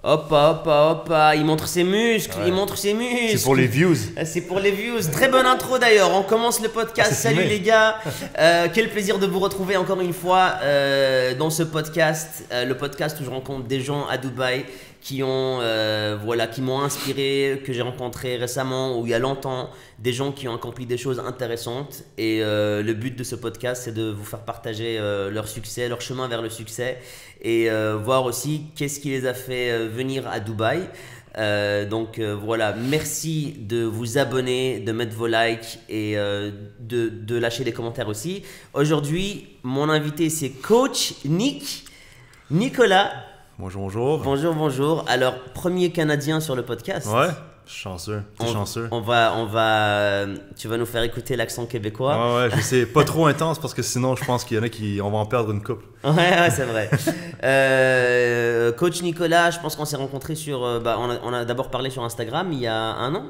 Hop, il montre ses muscles, Ouais. il montre ses muscles. C'est pour les views. C'est pour les views. Très bonne intro d'ailleurs. On commence le podcast. C'est Salut filmé. les gars. Quel plaisir de vous retrouver encore une fois dans ce podcast. Le podcast où je rencontre des gens à Dubaï qui ont, qui m'ont inspiré, que j'ai rencontré récemment ou il y a longtemps. Des gens qui ont accompli des choses intéressantes. Et le but de ce podcast, c'est de vous faire partager leur succès, leur chemin vers le succès. Et voir aussi qu'est-ce qui les a fait venir à Dubaï. Voilà, merci de vous abonner, de mettre vos likes et de lâcher des commentaires aussi. Aujourd'hui, mon invité c'est Coach Nicolas. Bonjour. Bonjour. Alors, premier Canadien sur le podcast. Ouais, chanceux. T'es chanceux. On va, tu vas nous faire écouter l'accent québécois. Ouais, je sais, pas trop intense parce que sinon je pense qu'il y en a qui, on va en perdre une couple. Ouais, c'est vrai. Coach Nicolas, je pense qu'on s'est rencontrés sur, on a d'abord parlé sur Instagram il y a un an.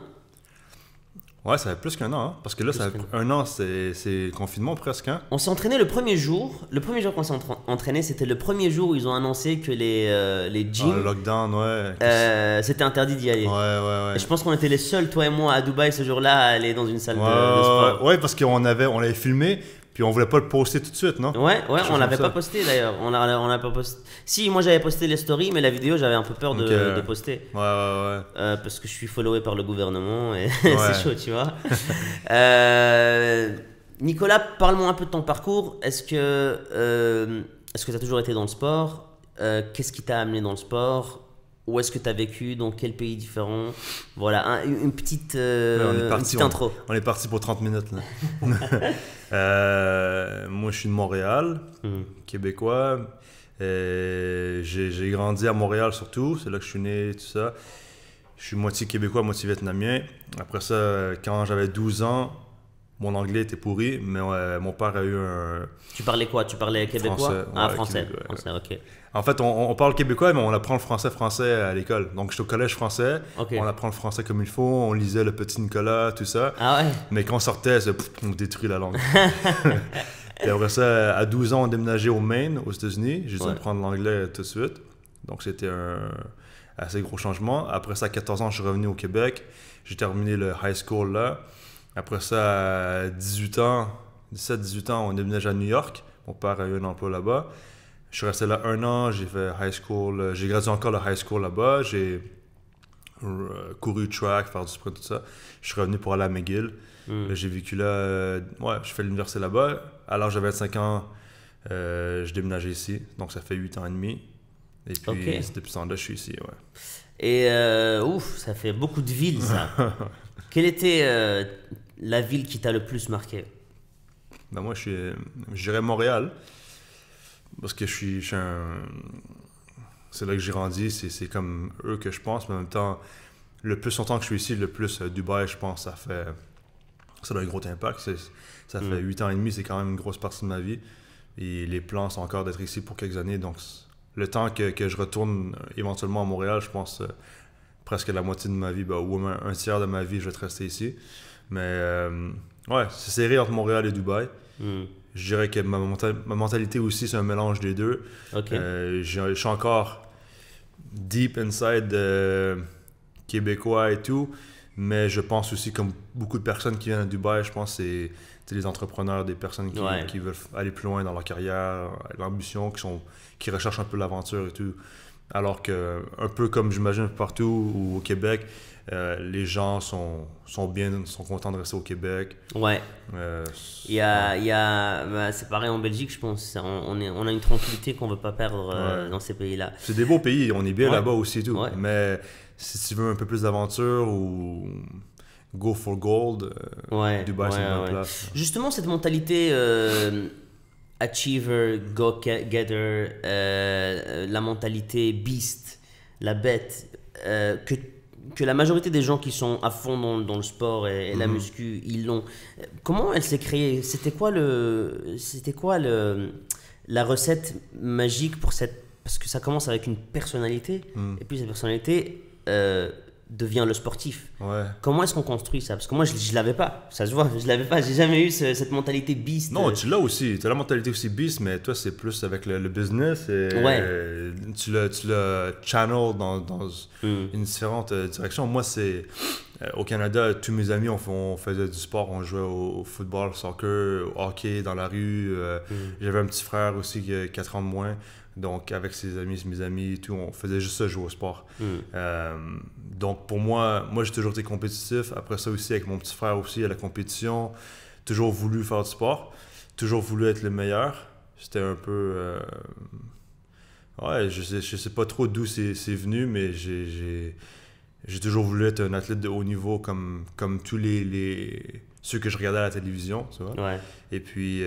Ouais, ça fait plus qu'un an, hein, parce que là, ça fait un an, c'est confinement presque, hein. On s'est entraîné le premier jour. Le premier jour qu'on s'est entraîné, c'était le premier jour où ils ont annoncé que les gyms, Le lockdown, ouais. c'était interdit d'y aller. Ouais. Et je pense qu'on était les seuls, toi et moi, à Dubaï ce jour-là, à aller dans une salle de sport. Ouais, parce qu'on l'avait filmé, puis on voulait pas le poster tout de suite, non? Ouais, on l'avait comme pas ça. posté d'ailleurs. On l'a pas posté. Si, moi j'avais posté les stories, mais la vidéo j'avais un peu peur de poster. Ouais. Parce que je suis followé par le gouvernement et Ouais. c'est chaud, tu vois. Nicolas, parle-moi un peu de ton parcours. Est-ce que tu as toujours été dans le sport? Qu'est-ce qui t'a amené dans le sport? Où est-ce que tu as vécu? Dans quel pays différent? Voilà, une petite intro. On est parti pour 30 minutes, là. Moi, je suis de Montréal, québécois. J'ai grandi à Montréal surtout, c'est là que je suis né, tout ça. Je suis moitié québécois, moitié vietnamien. Après ça, quand j'avais 12 ans, mon anglais était pourri, mais mon père a eu un... Tu parlais quoi? Tu parlais québécois? Français, Ah, ouais, français. québécois, Français, ok. En fait, on parle québécois, mais on apprend le français à l'école. Donc, j'étais au collège français, Ok. on apprend le français comme il faut, on lisait le petit Nicolas, tout ça. Ah ouais? Mais quand on sortait, on détruit la langue. Puis après ça, à 12 ans, on déménageait au Maine, aux États-Unis. J'ai dû Ouais. apprendre l'anglais tout de suite. Donc, c'était un assez gros changement. Après ça, à 14 ans, je suis revenu au Québec. J'ai terminé le high school là. Après ça, à 18 ans, 17-18 ans, on déménage à New York. Mon père a eu un emploi là-bas. Je suis resté là un an, j'ai fait high school. J'ai gradué encore le high school là-bas. J'ai couru track, faire du sprint, tout ça. Je suis revenu pour aller à McGill. Là, j'ai vécu là, je fais l'université là-bas. À l'âge de 25 ans, je déménageais ici, donc ça fait 8 ans et demi. Et puis, Ok. c'est depuis ce temps-là, je suis ici, ouais. Et ça fait beaucoup de villes ça. Quelle était la ville qui t'a le plus marqué? Ben moi, je dirais Montréal, parce que je suis c'est là que j'ai grandi, c'est comme eux que je pense, mais en même temps, le plus longtemps que je suis ici, le plus Dubaï, je pense, ça a un gros impact. Ça fait 8 ans et demi, c'est quand même une grosse partie de ma vie. Et les plans sont encore d'être ici pour quelques années. Donc, le temps que je retourne éventuellement à Montréal, je pense presque la moitié de ma vie, ou même un tiers de ma vie, je vais rester ici. Mais c'est serré entre Montréal et Dubaï. Je dirais que ma mentalité aussi, c'est un mélange des deux. Ok. Je suis encore deep inside québécois et tout, mais je pense aussi, comme beaucoup de personnes qui viennent à Dubaï, je pense que c'est les entrepreneurs, des personnes qui veulent aller plus loin dans leur carrière, l'ambition, qui recherchent un peu l'aventure et tout. Alors que, un peu comme j'imagine partout ou au Québec, les gens sont contents de rester au Québec. Ouais. C'est pareil en Belgique, je pense. On a une tranquillité qu'on veut pas perdre dans ces pays-là. C'est des beaux pays, on est bien là-bas aussi et tout. Ouais. Mais si tu veux un peu plus d'aventure ou go for gold, Dubaï c'est une bonne place. Justement, cette mentalité achiever, go-getter, la mentalité beast, la bête, que la majorité des gens qui sont à fond dans le sport et la muscu, ils l'ont. Comment elle s'est créée? C'était quoi la recette magique pour cette... Parce que ça commence avec une personnalité, et puis cette personnalité, devient le sportif. Ouais. Comment est-ce qu'on construit ça? Parce que moi, je l'avais pas. Ça se voit, je l'avais pas. J'ai jamais eu cette mentalité beast. Non, tu l'as aussi. Tu as la mentalité aussi beast, mais toi, c'est plus avec le business. Et, tu l'as channel dans une différente direction. Moi, c'est... au Canada, tous mes amis, on faisait du sport. On jouait au football, soccer, au hockey dans la rue. J'avais un petit frère aussi qui a 4 ans de moins. Donc, avec mes amis et tout, on faisait juste ça, jouer au sport. Donc, pour moi, j'ai toujours été compétitif. Après ça aussi, avec mon petit frère aussi, à la compétition. Toujours voulu faire du sport. Toujours voulu être le meilleur. C'était un peu... ouais, je sais pas trop d'où c'est venu, mais j'ai toujours voulu être un athlète de haut niveau comme tous ceux que je regardais à la télévision, tu vois. Ouais. Et puis,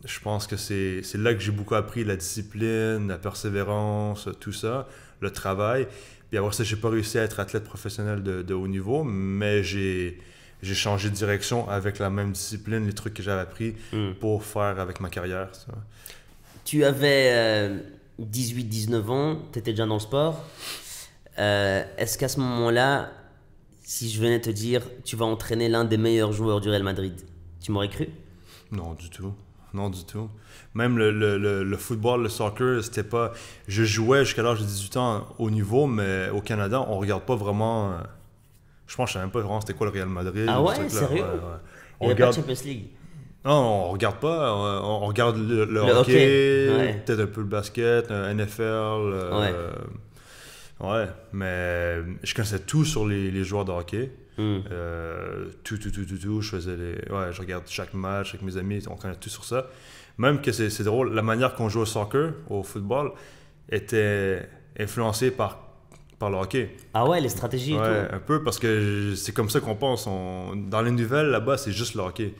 je pense que c'est là que j'ai beaucoup appris la discipline, la persévérance, tout ça, le travail. Puis après ça, j'ai pas réussi à être athlète professionnel de haut niveau, mais j'ai changé de direction avec la même discipline, les trucs que j'avais appris pour faire avec ma carrière. Tu vois. Tu avais 18-19 ans, tu étais déjà dans le sport. Est-ce qu'à ce moment-là, si je venais te dire tu vas entraîner l'un des meilleurs joueurs du Real Madrid, tu m'aurais cru? Non, du tout. Non, du tout. Même le football, le soccer, c'était pas... Je jouais jusqu'à l'âge de 18 ans au niveau, mais au Canada, on regarde pas vraiment... Je pense que je savais même pas vraiment c'était quoi le Real Madrid. Ah ouais, sérieux? Il n'y a pas de Champions League? Non, on regarde pas. On regarde le hockey, ouais. Peut-être un peu le basket, NFL. Ouais, mais je connaissais tout sur les joueurs de hockey. Tout. Je regarde chaque match avec mes amis, on connaît tout sur ça. Même que c'est drôle, la manière qu'on joue au soccer, au football, était influencée par le hockey. Ah ouais, les stratégies et tout. Un peu, parce que c'est comme ça qu'on pense. Dans les nouvelles, là-bas, c'est juste le hockey.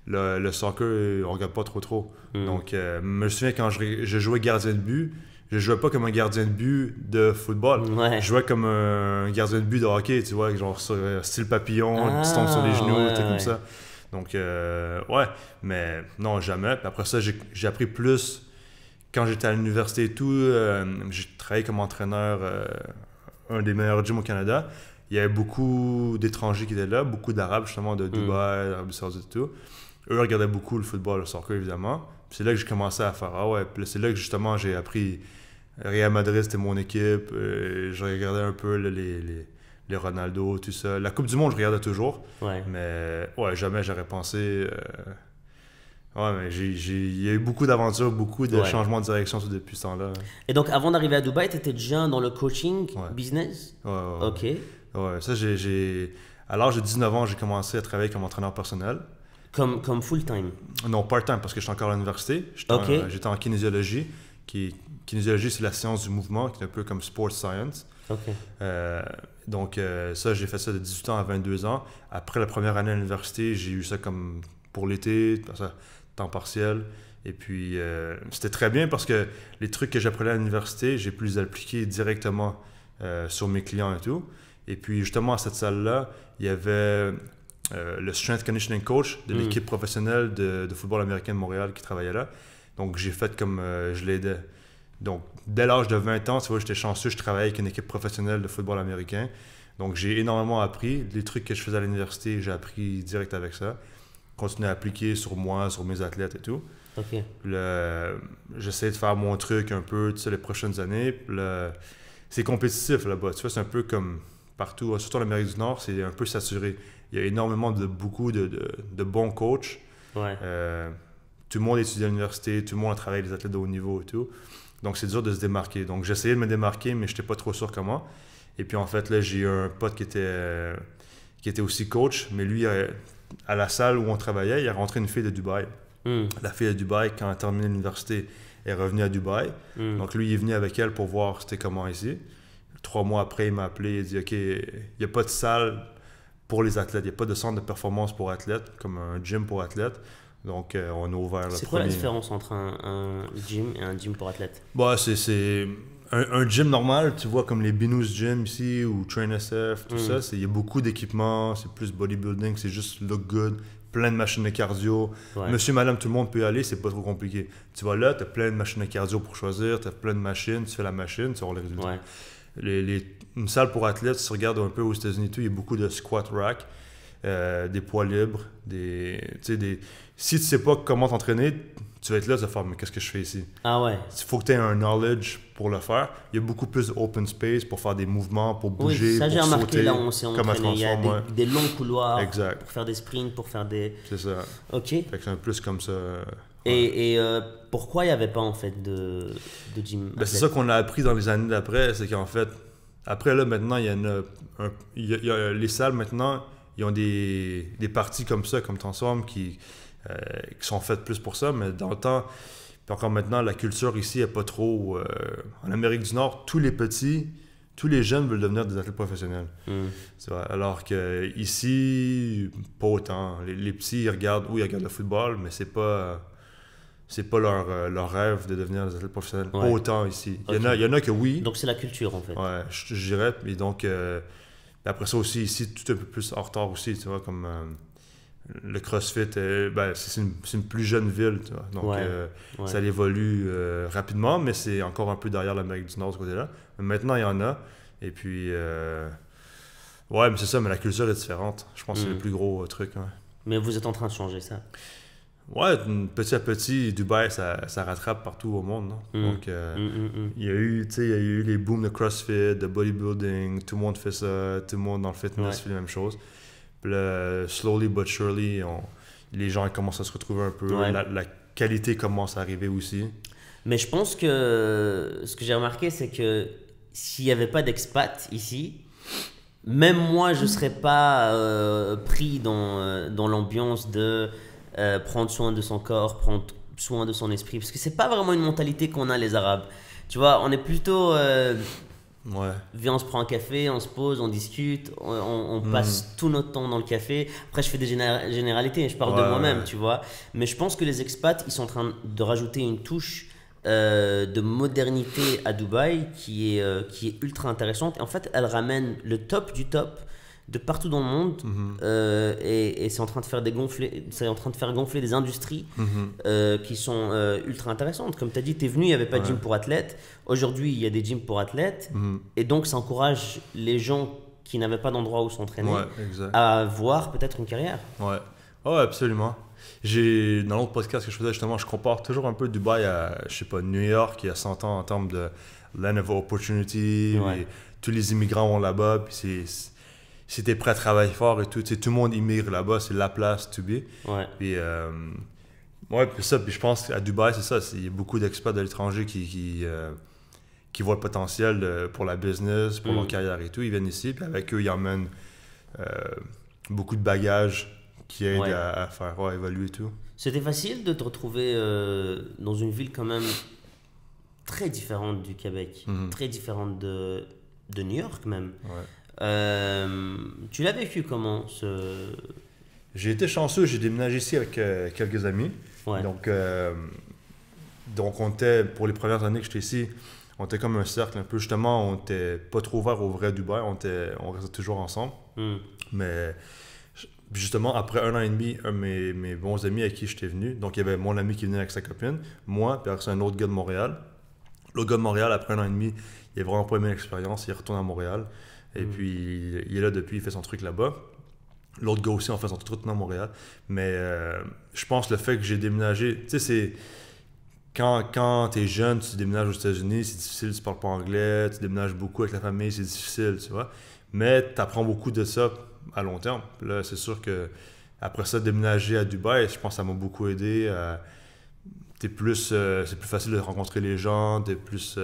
Le soccer, on regarde pas trop. Donc, je me souviens quand je jouais gardien de but, je jouais pas comme un gardien de but de football. Ouais. Je jouais comme un gardien de but de hockey, tu vois, genre style papillon, tu tombes sur les genoux, comme ça. Donc, ouais, mais non, jamais. Puis après ça, j'ai appris plus quand j'étais à l'université et tout. J'ai travaillé comme entraîneur un des meilleurs gyms au Canada. Il y avait beaucoup d'étrangers qui étaient là, beaucoup d'Arabes, justement, de Dubaï, d'Arabie Saoudite et tout. Eux regardaient beaucoup le football, le soccer, évidemment. Puis c'est là que j'ai commencé à faire, Puis c'est là que, justement, j'ai appris... Real Madrid, c'était mon équipe. Je regardais un peu les Ronaldo, tout ça. La Coupe du Monde, je regardais toujours. Ouais. Mais jamais j'aurais pensé... mais il y a eu beaucoup d'aventures, beaucoup de changements de direction depuis ce temps-là. Et donc, avant d'arriver à Dubaï, tu étais déjà dans le coaching business? Ouais. OK. Ouais, ça, à l'âge de 19 ans, j'ai commencé à travailler comme entraîneur personnel. Comme full-time? Non, part-time, parce que j'étais encore à l'université. J'étais en kinésiologie. Kinésiologie, c'est la science du mouvement, qui est un peu comme sport science. Okay. Donc, ça, j'ai fait ça de 18 ans à 22 ans. Après la première année à l'université, j'ai eu ça comme pour l'été, temps partiel. Et puis, c'était très bien parce que les trucs que j'apprenais à l'université, j'ai pu les appliquer directement sur mes clients et tout. Et puis, justement, à cette salle-là, il y avait le strength conditioning coach de l'équipe professionnelle de football américain de Montréal qui travaillait là. Donc, j'ai fait comme je l'aidais. Donc, dès l'âge de 20 ans, tu vois, j'étais chanceux, je travaillais avec une équipe professionnelle de football américain. Donc, j'ai énormément appris. Les trucs que je faisais à l'université, j'ai appris direct avec ça. Continuer à appliquer sur moi, sur mes athlètes et tout. Okay. J'essaie de faire mon truc un peu, tu sais, les prochaines années. C'est compétitif là-bas. Tu vois, c'est un peu comme partout, surtout en Amérique du Nord, c'est un peu saturé. Il y a énormément beaucoup de bons coachs. Ouais. Tout le monde étudie à l'université, tout le monde travaille les athlètes de haut niveau et tout. Donc, c'est dur de se démarquer. Donc, j'essayais de me démarquer, mais je n'étais pas trop sûr comment. Et puis, en fait, là, j'ai eu un pote qui était aussi coach, mais lui, à la salle où on travaillait, il a rentré une fille de Dubaï. La fille de Dubaï, quand elle a terminé l'université, est revenue à Dubaï. Donc, lui, il est venu avec elle pour voir c'était comment ici. 3 mois après, il m'a appelé, il a dit « OK, il n'y a pas de salle pour les athlètes, il n'y a pas de centre de performance pour athlètes, comme un gym pour athlètes. » Donc, on a ouvert le premier... C'est quoi la différence entre un gym et un gym pour athlètes? Bah, c'est un gym normal, tu vois, comme les Binous Gym ici ou Train SF, tout ça. Il y a beaucoup d'équipements, c'est plus bodybuilding, c'est juste look good, plein de machines de cardio. Ouais. Monsieur, madame, tout le monde peut y aller, c'est pas trop compliqué. Tu vas là, tu as plein de machines de cardio pour choisir, tu as plein de machines, tu fais la machine, tu vas avoir les résultats. une salle pour athlètes, si tu regardes un peu aux États-Unis, il y a beaucoup de squat rack, des poids libres, si tu sais pas comment t'entraîner, tu vas être là, tu vas faire, mais qu'est-ce que je fais ici? Ah ouais. Il faut que tu aies un knowledge pour le faire. Il y a beaucoup plus d'open space pour faire des mouvements, pour bouger, Oui, ça j'ai pour remarqué sauter. là où on s'est entraîné. Il y a des longs couloirs exact. pour faire des sprints, pour faire des... C'est ça. Ok. Fait que c'est un plus comme ça. Et pourquoi il n'y avait pas en fait de gym? C'est ça qu'on a appris dans les années d'après, c'est qu'en fait, après là maintenant, il y en a, les salles maintenant, ils ont des parties comme ça, comme Transform, qui sont faites plus pour ça, mais dans le temps, puis encore maintenant, la culture ici n'est pas trop... en Amérique du Nord, tous les jeunes veulent devenir des athlètes professionnels. Alors que ici, pas autant. Les petits, ils regardent le football, mais c'est pas leur rêve de devenir des athlètes professionnels. Pas autant ici. Il y en a que oui. Donc c'est la culture en fait. Ouais, je dirais. Et donc, après ça aussi, ici, tout un peu plus en retard aussi, tu vois, comme le CrossFit, c'est une plus jeune ville, tu vois. Donc, ça évolue rapidement, mais c'est encore un peu derrière l'Amérique du Nord, de ce côté-là. Mais maintenant, il y en a. Et puis, ouais, mais c'est ça, mais la culture est différente. Je pense que c'est le plus gros truc. Ouais. Mais vous êtes en train de changer ça. Ouais, petit à petit, Dubaï, ça rattrape partout au monde. Non? Donc, il y a eu les booms de CrossFit, de bodybuilding, tout le monde fait ça, tout le monde dans le fitness fait la même chose. Puis là, slowly but surely, les gens commencent à se retrouver un peu, la qualité commence à arriver aussi. Mais je pense que ce que j'ai remarqué, c'est que s'il n'y avait pas d'expat ici, même moi, je ne serais pas pris dans l'ambiance de... prendre soin de son corps, prendre soin de son esprit, parce que c'est pas vraiment une mentalité qu'on a les Arabes. Tu vois, on est plutôt viens, on se prend un café, on se pose, on discute, on passe tout notre temps dans le café. Après je fais des généralités, je parle de moi-même, tu vois, mais je pense que les expats, ils sont en train de rajouter une touche de modernité à Dubaï qui est ultra intéressante. Et en fait, elle ramène le top du top de partout dans le monde et c'est en train de faire gonfler des industries qui sont ultra intéressantes. Comme tu as dit, tu es venu, il n'y avait pas de gym pour athlètes. Aujourd'hui, il y a des gyms pour athlètes et donc ça encourage les gens qui n'avaient pas d'endroit où s'entraîner à avoir peut-être une carrière. Ouais, absolument. Dans l'autre podcast que je faisais justement, je compare toujours un peu Dubaï à, je sais pas, New York il y a 100 ans en termes de land of opportunity. Et tous les immigrants vont là-bas, puis si t'es prêt à travailler fort et tout, tout le monde immigre là-bas, c'est la place to be. Puis, puis je pense qu'à Dubaï, c'est ça, il y a beaucoup d'experts de l'étranger qui voient le potentiel pour la business, pour leur carrière et tout. Ils viennent ici, puis avec eux, ils emmènent beaucoup de bagages qui aident à faire évoluer tout. C'était facile de te retrouver dans une ville quand même très différente du Québec, très différente de New York même. Tu l'as vécu comment J'ai été chanceux, j'ai déménagé ici avec quelques amis. Donc on était, pour les premières années que j'étais ici, on était comme un cercle un peu. Justement, on n'était pas trop ouvert au vrai Dubaï, on restait toujours ensemble. Mais justement, après 1 an et demi, un de mes bons amis avec qui j'étais venu, donc il y avait mon ami qui venait avec sa copine, moi, puis c'est un autre gars de Montréal. L'autre gars de Montréal, après 1 an et demi, il n'a vraiment pas aimé l'expérience, il retourne à Montréal. Et puis, il est là depuis, il fait son truc là-bas. L'autre gars aussi, on fait son truc à Montréal. Mais je pense le fait que j'ai déménagé, tu sais, c'est... Quand tu es jeune, tu déménages aux États-Unis, c'est difficile, tu parles pas anglais, tu déménages beaucoup avec la famille, c'est difficile, tu vois. Mais tu apprends beaucoup de ça à long terme. Puis là, c'est sûr que après ça, déménager à Dubaï, je pense que ça m'a beaucoup aidé. C'est plus facile de rencontrer les gens, t'es plus...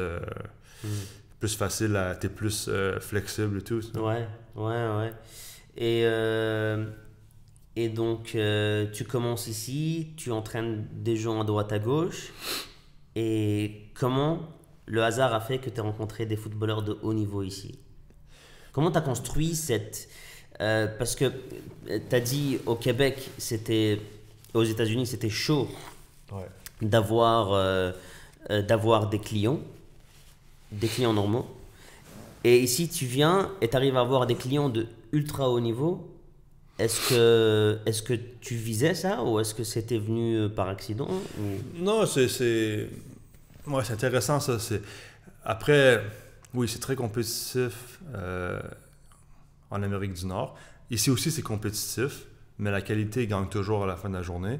plus facile, t'es plus flexible et tout. Ça. Ouais. Et donc, tu commences ici, tu entraînes des gens à droite à gauche. Et comment le hasard a fait que tu as rencontré des footballeurs de haut niveau ici? Comment tu as construit cette... parce que tu as dit au Québec, aux États-Unis, c'était chaud d'avoir des clients normaux. Et ici, tu viens et tu arrives à avoir des clients de ultra haut niveau. Est-ce que tu visais ça ou est-ce que c'était venu par accident ou... Non, c'est intéressant ça. Après, Oui, c'est très compétitif en Amérique du Nord. Ici aussi, c'est compétitif, mais la qualité gagne toujours à la fin de la journée.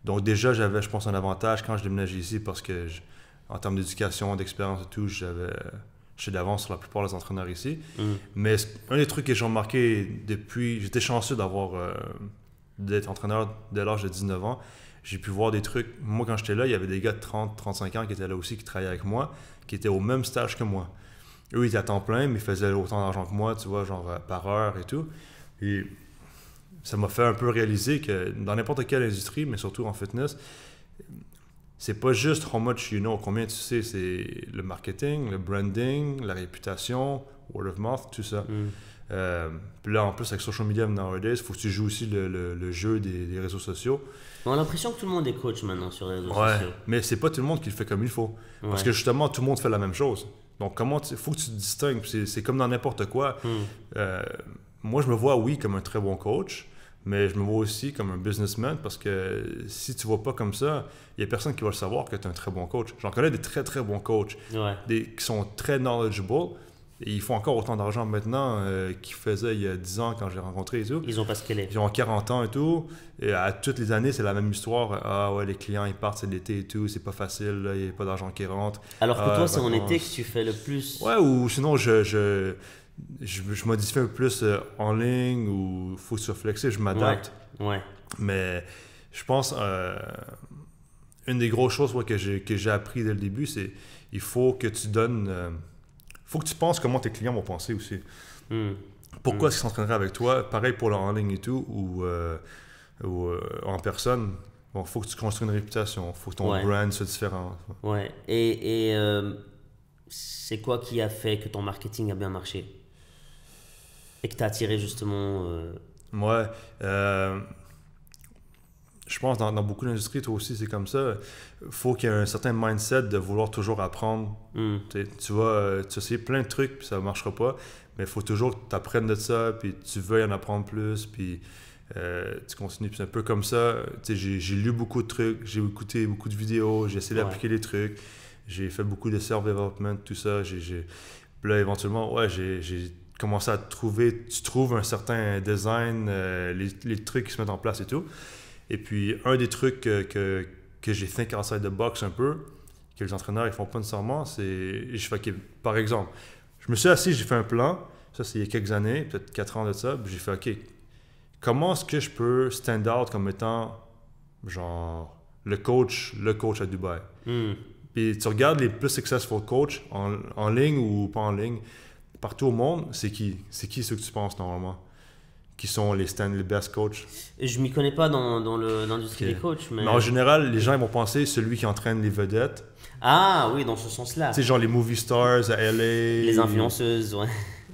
Donc déjà, j'avais, je pense, un avantage quand je déménageais ici parce que, en termes d'éducation, d'expérience et tout, j'étais d'avance sur la plupart des entraîneurs ici. Mais un des trucs que j'ai remarqué depuis, j'étais chanceux d'être entraîneur dès l'âge de 19 ans. J'ai pu voir des trucs. Moi, quand j'étais là, il y avait des gars de 30, 35 ans qui étaient là aussi, qui travaillaient avec moi, qui étaient au même stage que moi. Eux, ils étaient à temps plein, mais ils faisaient autant d'argent que moi, tu vois, genre par heure et tout. Et ça m'a fait un peu réaliser que dans n'importe quelle industrie, mais surtout en fitness, c'est pas juste how much you know, combien tu sais, c'est le marketing, le branding, la réputation, word of mouth, tout ça. Puis là, en plus, avec social media nowadays, il faut que tu joues aussi le jeu des réseaux sociaux. On a l'impression que tout le monde est coach maintenant sur les réseaux Ouais, sociaux. mais c'est pas tout le monde qui le fait comme il faut. Parce que justement, tout le monde fait la même chose. Donc, il faut que tu te distingues. C'est comme dans n'importe quoi. Moi, je me vois, oui, comme un très bon coach, mais je me vois aussi comme un businessman parce que si tu ne vois pas comme ça, il n'y a personne qui va le savoir que tu es un très bon coach. J'en connais des très, très bons coachs qui sont très knowledgeable et ils font encore autant d'argent maintenant qu'ils faisaient il y a 10 ans quand j'ai rencontré et tout. Ils ont pas scalé. Ils ont 40 ans et tout. Et à toutes les années, c'est la même histoire. Ah ouais, les clients, ils partent, c'est l'été et tout, c'est pas facile, il n'y a pas d'argent qui rentre. Alors que toi, c'est en été que tu fais le plus. Ouais, ou sinon, je modifie un peu plus en ligne ou il faut que tu sois flexible, je m'adapte. Ouais. Mais je pense, une des grosses choses que j'ai appris dès le début, c'est il faut que tu donnes... faut que tu penses comment tes clients vont penser aussi. Pourquoi est-ce qu'ils s'entraîneraient avec toi? Pareil pour le en ligne et tout, ou en personne. Bon, faut que tu construis une réputation, faut que ton brand soit différent. Ouais. Et c'est quoi qui a fait que ton marketing a bien marché? Et que tu as attiré justement... Ouais. Je pense dans beaucoup d'industries, toi aussi, c'est comme ça. Il faut qu'il y ait un certain mindset de vouloir toujours apprendre. Tu vas essayer plein de trucs, puis ça ne marchera pas. Mais il faut toujours que tu apprennes de ça, puis tu veuilles en apprendre plus, puis tu continues. Puis c'est un peu comme ça. J'ai lu beaucoup de trucs, j'ai écouté beaucoup de vidéos, j'ai essayé d'appliquer les trucs. J'ai fait beaucoup de self-development, tout ça. Puis là, éventuellement, j'ai commencé à trouver... Tu trouves un certain design, les trucs qui se mettent en place et tout. Et puis, un des trucs que j'ai think outside the box un peu, que les entraîneurs ne font pas nécessairement, c'est... Par exemple, je me suis assis, j'ai fait un plan, ça c'est il y a quelques années, peut-être 4 ans de ça, puis j'ai fait, OK, comment est-ce que je peux stand out comme étant, genre, le coach à Dubaï? Puis tu regardes les plus successful coachs en ligne ou pas en ligne, partout au monde, c'est qui? C'est qui ceux que tu penses normalement? Qui sont les best coachs? Je m'y connais pas dans l'industrie des coachs. Mais en général, les gens ils vont penser celui qui entraîne les vedettes. Ah oui, dans ce sens-là. Tu sais, genre les movie stars à LA. Les influenceuses, ouais.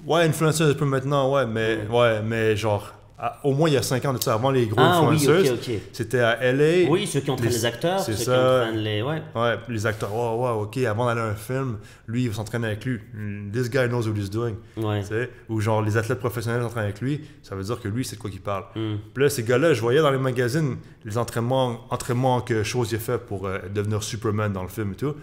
Ouais, influenceuses un peu maintenant, mais genre, au moins il y a 5 ans de ça, avant les gros influenceuses, c'était à LA. Oui, ceux qui entraînent les acteurs, c'est ceux ça. qui entraînent les... Ouais, les acteurs, ok, avant d'aller à un film, lui, il va s'entraîner avec lui. This guy knows what he's doing. Ouais. Tu sais? Ou genre, les athlètes professionnels s'entraînent avec lui, ça veut dire que lui, c'est de quoi qu'il parle. Puis là, ces gars-là, je voyais dans les magazines, les entraînements que chose il a fait pour devenir Superman dans le film et tout.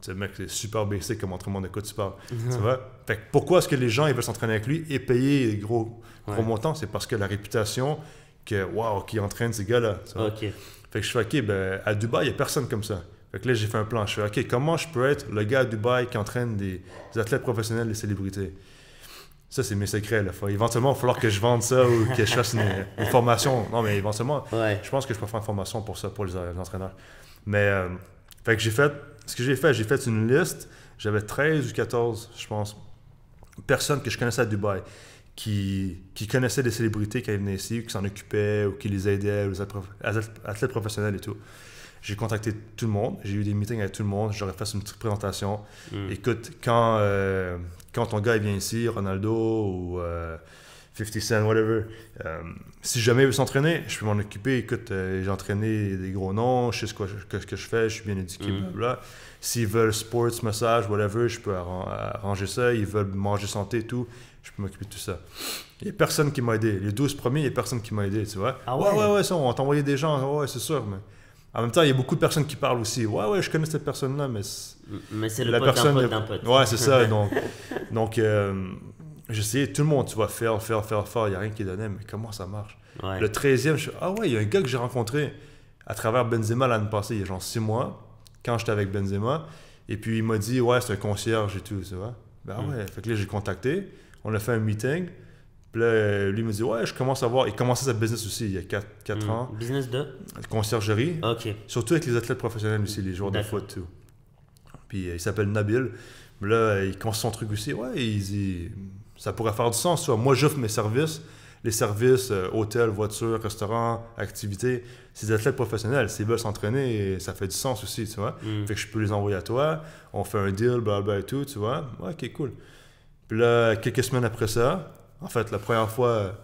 Tu sais, mec, c'est super basic comme entraînement de quoi tu parles. Tu vois? Fait que pourquoi est-ce que les gens ils veulent s'entraîner avec lui et payer des gros montants? C'est parce que la réputation qui entraîne ces gars-là. Ok. Fait que je fais, OK, ben, à Dubaï, il n'y a personne comme ça. Fait que là, j'ai fait un plan. Je fais, OK, comment je peux être le gars à Dubaï qui entraîne des athlètes professionnels, des célébrités? Ça, c'est mes secrets. Là. Éventuellement, il va falloir que je vende ça ou que je fasse une formation. Non, mais éventuellement, je pense que je peux faire une formation pour ça, pour les entraîneurs. Mais, fait que j'ai fait une liste. J'avais 13 ou 14, je pense, personnes que je connaissais à Dubaï qui connaissaient des célébrités qui venaient ici, qui s'en occupaient ou qui les aidaient, les athlètes professionnels et tout. J'ai contacté tout le monde, j'ai eu des meetings avec tout le monde, j'aurais fait une petite présentation. Écoute, quand ton gars il vient ici, Ronaldo ou 50 Cent, whatever, si jamais il veut s'entraîner, je peux m'en occuper. Écoute, j'ai entraîné des gros noms, je sais ce que je fais, je suis bien éduqué, blablabla. S'ils veulent sports, massage, whatever, je peux arranger ça. Ils veulent manger santé et tout, je peux m'occuper de tout ça. Il n'y a personne qui m'a aidé. Les 12 premiers, il n'y a personne qui m'a aidé, tu vois. Ah ouais? Ouais, ça, on t'a envoyé des gens, ouais, c'est sûr, mais En même temps, il y a beaucoup de personnes qui parlent aussi. Ouais, je connais cette personne-là, mais c'est le pote d'un pote d'un pote. Ouais, c'est ça. Donc j'essayais tout le monde, tu vois, faire. Il n'y a rien qui donnait, mais comment ça marche? Ouais. Le 13e, il y a un gars que j'ai rencontré à travers Benzema l'année passée, il y a genre 6 mois, quand j'étais avec Benzema. Et puis il m'a dit, ouais, c'est un concierge et tout, tu vois. Ben ouais, fait que là, j'ai contacté, on a fait un meeting. Puis là, lui me dit, ouais, je commence à voir. Il commençait sa business aussi il y a 4 ans. Business de conciergerie. Ok. Surtout avec les athlètes professionnels aussi, les joueurs de foot, tout. Puis il s'appelle Nabil. Mais là, il commence son truc aussi. Ouais, il dit, ça pourrait faire du sens, tu vois. Moi, j'offre mes services. Les services, hôtel, voiture, restaurant, activités, c'est des athlètes professionnels. S'ils veulent s'entraîner, ça fait du sens aussi, tu vois. Fait que je peux les envoyer à toi. On fait un deal, blablabla et tout, tu vois. Ouais, ok, cool. Puis là, quelques semaines après ça, en fait, la première fois,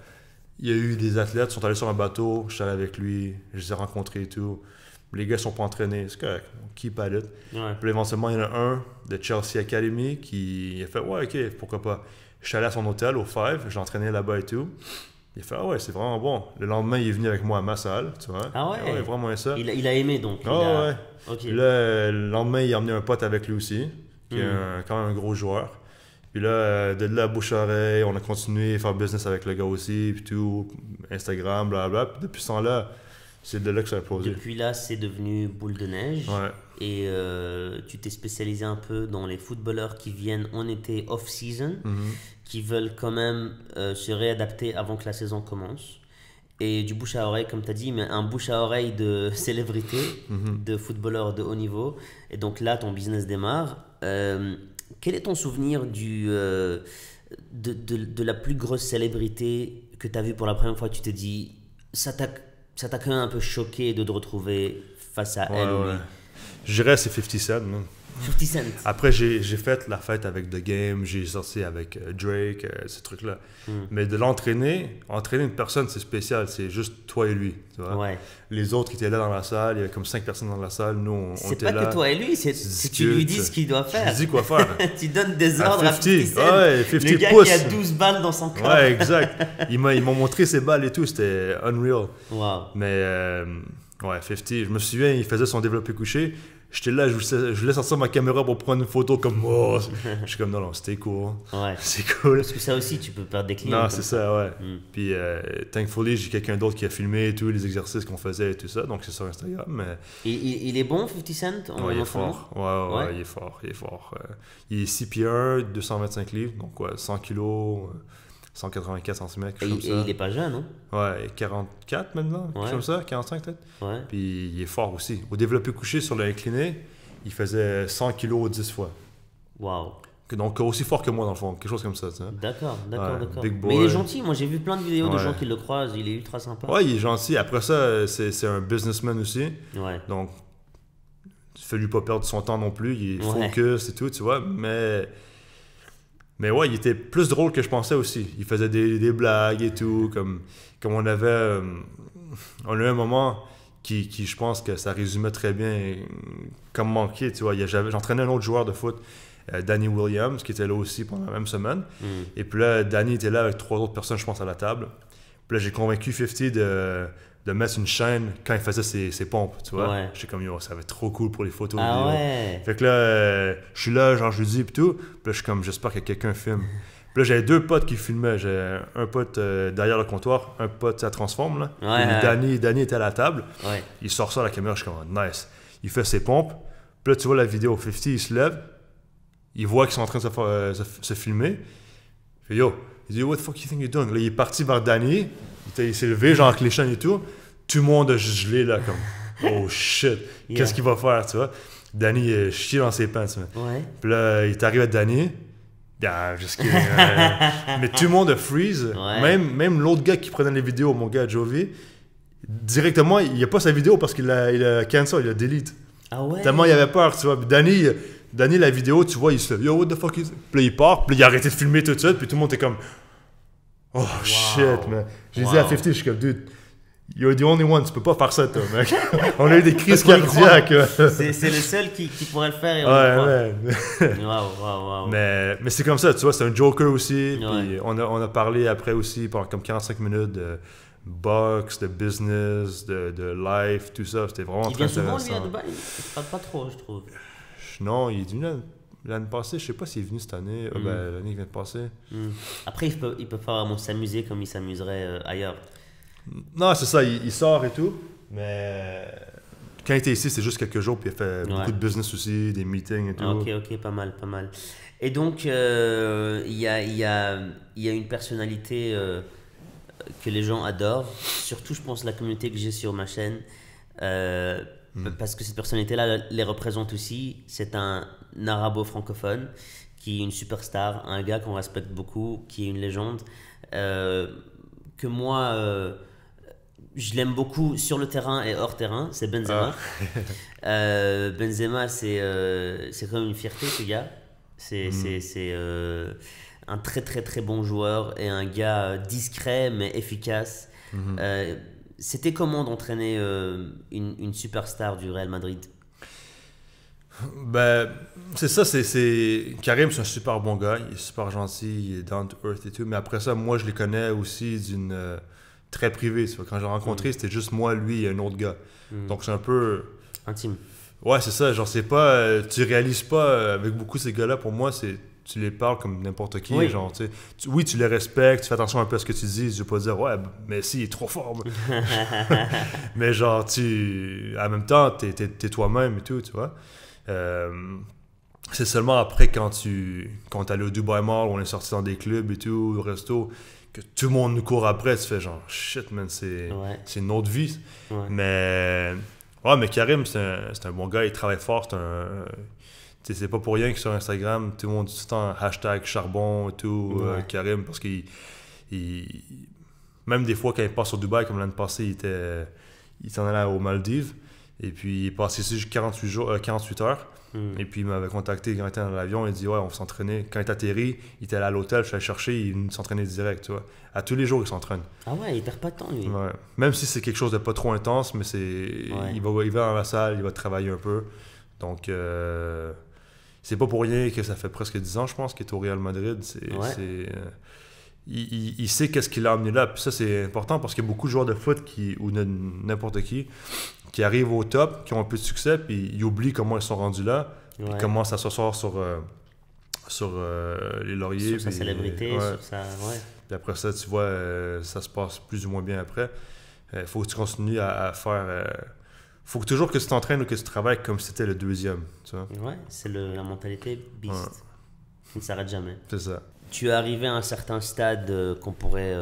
il y a eu des athlètes qui sont allés sur un bateau, je suis allé avec lui, je les ai rencontrés et tout. Les gars ne sont pas entraînés, c'est correct, on keep at it. Ouais. Puis éventuellement, il y en a un de Chelsea Academy qui a fait, ouais, ok, pourquoi pas. Je suis allé à son hôtel, au Five, j'ai entraîné là-bas et tout. Il a fait, ah ouais, c'est vraiment bon. Le lendemain, il est venu avec moi à ma salle, tu vois. Ah ouais, vraiment ça. Il a aimé donc. Ouais. Okay. Puis là, le lendemain, il a emmené un pote avec lui aussi, qui est quand même un gros joueur. Puis là, de là, bouche-oreille, on a continué à faire business avec le gars aussi, puis tout, Instagram, blablabla. Puis depuis ce temps-là, c'est de là que ça a posé. Depuis là, c'est devenu boule de neige. Ouais. Et tu t'es spécialisé un peu dans les footballeurs qui viennent en été off-season, qui veulent quand même se réadapter avant que la saison commence. Et du bouche à oreille, comme tu as dit, mais un bouche à oreille de célébrités, de footballeurs de haut niveau. Et donc là, ton business démarre. Quel est ton souvenir de la plus grosse célébrité que tu as vue pour la première fois? Tu t'es dit, ça t'a quand même un peu choqué de te retrouver face à elle ou lui? Je dirais c'est 50 Cent. Man. 50 Cent. Après, j'ai fait la fête avec The Game, j'ai sorti avec Drake, ces trucs-là. Mais de entraîner une personne, c'est spécial. C'est juste toi et lui. Tu vois? Ouais. Les autres qui étaient là dans la salle, il y avait comme 5 personnes dans la salle. Nous, on était là. C'est pas que toi et lui, c'est tu lui dis ce qu'il doit faire. Je lui dis quoi faire. Tu donnes des ordres à 50 Cent. Ouais, 50 le gars pouces. qui a 12 balles dans son corps. Ouais, exact. Ils m'ont montré ses balles et tout. C'était unreal. Wow. Mais ouais, 50, je me souviens, il faisait son développé couché. J'étais là, je voulais sortir ma caméra pour prendre une photo comme oh. Je suis comme non, c'était cool. Ouais. C'est cool. Parce que ça aussi, tu peux perdre des clients. Non, c'est ça, ouais. Puis, thankfully, j'ai quelqu'un d'autre qui a filmé et tout, les exercices qu'on faisait et tout ça. Donc, c'est sur Instagram. Mais... Il est bon, 50 Cent Ouais, il est fort. Ouais, il est fort. Il est 6 pieds 1, 225 livres. Donc, ouais, 100 kilos. 184 cm, quelque chose comme ça. Et il est pas jeune, hein? Ouais, 44 maintenant, quelque chose comme ça, 45 peut-être. Ouais. Puis il est fort aussi. Au développé couché sur l'incliné, il faisait 100 kg 10 fois. Wow. Donc aussi fort que moi dans le fond, quelque chose comme ça. Tu sais. D'accord. Big boy. Mais il est gentil, moi j'ai vu plein de vidéos de gens qui le croisent, il est ultra sympa. Ouais, il est gentil. Après ça, c'est un businessman aussi. Ouais. Donc, il ne fait lui pas perdre son temps non plus, il est focus et tout, tu vois. Mais ouais, il était plus drôle que je pensais aussi. Il faisait des blagues et tout, comme on avait... on a eu un moment qui, je pense que ça résumait très bien comme manqué, tu vois. J'entraînais un autre joueur de foot, Danny Williams, qui était là aussi pendant la même semaine. Et puis là, Danny était là avec 3 autres personnes, je pense, à la table. Puis là, j'ai convaincu 50 de mettre une chaîne quand il faisait ses pompes, tu vois. Ouais. J'étais comme, yo, ça va être trop cool pour les photos. Ah ouais. Fait que là, je suis là, genre, je lui dis, pis tout. Puis là, je suis comme, j'espère que quelqu'un filme. Puis là, j'avais 2 potes qui filmaient. J'avais un pote derrière le comptoir, un pote, ça transforme, là. Ouais. Danny était à la table. Ouais. Il sort ça à la caméra, je suis comme, nice. Il fait ses pompes. Puis là, tu vois la vidéo, 50, il se lève. Il voit qu'ils sont en train de se filmer. Il fait, yo, il dit, what the fuck you think you're doing? Là, il est parti vers Danny. Il s'est levé, genre avec les chaînes et tout. Tout le monde a juste gelé, là, comme, oh shit, qu'est-ce qu'il va faire, tu vois? Danny est chié dans ses pants, ouais. Puis là, il t'arrive à Danny. Bien, mais tout le monde a freeze. Ouais. Même l'autre gars qui prenait les vidéos, mon gars Jovi, directement, il n'y a pas sa vidéo parce qu'il a cancel, il a delete. Ah ouais? Tellement il avait peur, tu vois. Puis Danny, la vidéo, tu vois, il se lève, yo, what the fuck is... Puis là, il part, puis là, il a arrêté de filmer tout de suite, puis tout le monde était comme, oh shit, man. J'ai dit à 50, je suis comme, dude, you're the only one, tu peux pas faire ça, toi, mec. On a eu des crises cardiaques. C'est le seul qui pourrait le faire et on wow. Mais c'est comme ça, tu vois, c'est un joker aussi. Puis on a parlé après aussi pendant comme 45 minutes boxe, de business, de life, tout ça. C'était vraiment Il très vient souvent, lui, à intéressant. Dubaï? Il parle pas trop, je trouve. Non, il est venu l'année passée. Je sais pas s'il est venu cette année. L'année qui vient de passer. Après, il peut pas vraiment s'amuser comme il s'amuserait ailleurs. Non, c'est ça. Il sort et tout. Mais quand il était ici, c'était juste quelques jours. Puis il a fait beaucoup de business aussi, des meetings et tout. Ok, pas mal, pas mal. Et donc, il y a une personnalité que les gens adorent. Surtout, je pense, la communauté que j'ai sur ma chaîne. Parce que cette personnalité-là les représente aussi. C'est un arabo-francophone qui est une superstar, un gars qu'on respecte beaucoup, qui est une légende. Que moi, je l'aime beaucoup sur le terrain et hors terrain, c'est Benzema. Benzema, c'est quand même une fierté, ce gars. C'est un très très très bon joueur et un gars discret mais efficace. C'était comment d'entraîner une superstar du Real Madrid? Ben, c'est ça, Karim, c'est un super bon gars, il est super gentil, il est down to earth et tout, mais après ça, moi, je les connais aussi d'une très privée, tu vois. Quand j'ai rencontré, c'était juste moi, lui et un autre gars. Donc, c'est un peu... Intime. Ouais, c'est ça, genre, c'est pas... tu réalises pas, avec beaucoup de ces gars-là, pour moi, tu les parles comme n'importe qui, Oui. genre, tu sais. Oui, tu les respectes, tu fais attention un peu à ce que tu dis, je vais pas dire, ouais, mais si, il est trop fort. Mais genre, en même temps, t'es toi-même et tout, tu vois. C'est seulement après quand t'es allé au Dubai Mall, on est sorti dans des clubs et tout, au resto, que tout le monde nous court après, tu fais genre shit man, c'est une autre vie. Mais Karim, c'est un bon gars, il travaille fort, c'est pas pour rien que sur Instagram, tout le monde dit tout le temps hashtag charbon et tout, Karim, parce qu'il même des fois quand il passe au Dubaï, comme l'année passée, il s'en allait aux Maldives. Et puis, il est passé ici 48 heures. Et puis, il m'avait contacté quand il était dans l'avion. Il dit, ouais, on va s'entraîner. Quand il est atterri, il était allé à l'hôtel, je suis allé chercher, il s'entraînait direct, tu vois. À tous les jours, il s'entraîne. Ah ouais, il perd pas de temps, lui. Ouais. Même si c'est quelque chose de pas trop intense, mais il va dans la salle, il va travailler un peu. Donc, c'est pas pour rien que ça fait presque 10 ans, je pense, qu'il est au Real Madrid. Il sait qu'est-ce qu'il a amené là. Puis ça, c'est important parce qu'il y a beaucoup de joueurs de foot ou n'importe qui arrivent au top, qui ont un peu de succès, puis ils oublient comment ils sont rendus là, puis ils commencent à s'asseoir sur les lauriers. Sur sa célébrité, sur sa... Ouais. Puis après ça, tu vois, ça se passe plus ou moins bien après. Il faut que tu continues à faire... faut que toujours que tu t'entraînes ou que tu travailles comme si c'était le deuxième, tu vois. Ouais, c'est la mentalité beast. Ouais. Qui ne s'arrête jamais. C'est ça. Tu es arrivé à un certain stade qu'on pourrait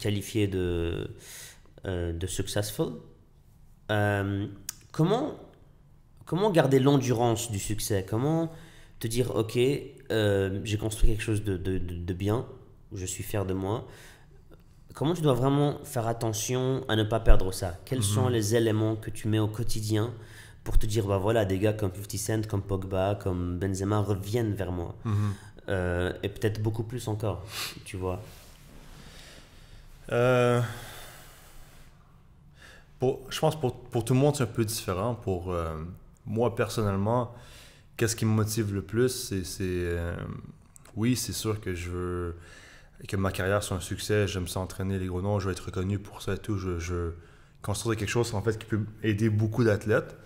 qualifier de successful. Comment garder l'endurance du succès? Comment te dire, ok, j'ai construit quelque chose de bien, je suis fier de moi. Comment tu dois vraiment faire attention à ne pas perdre ça? Quels sont les éléments que tu mets au quotidien pour te dire, bah voilà, des gars comme 50 Cent, comme Pogba, comme Benzema reviennent vers moi? Et peut-être beaucoup plus encore, tu vois. Je pense pour tout le monde, c'est un peu différent. Pour moi, personnellement, qu'est-ce qui me motive le plus, oui, c'est sûr que je veux que ma carrière soit un succès. J'aime ça entraîner les gros noms, je veux être reconnu pour ça et tout. Je veux construire quelque chose en fait, qui peut aider beaucoup d'athlètes.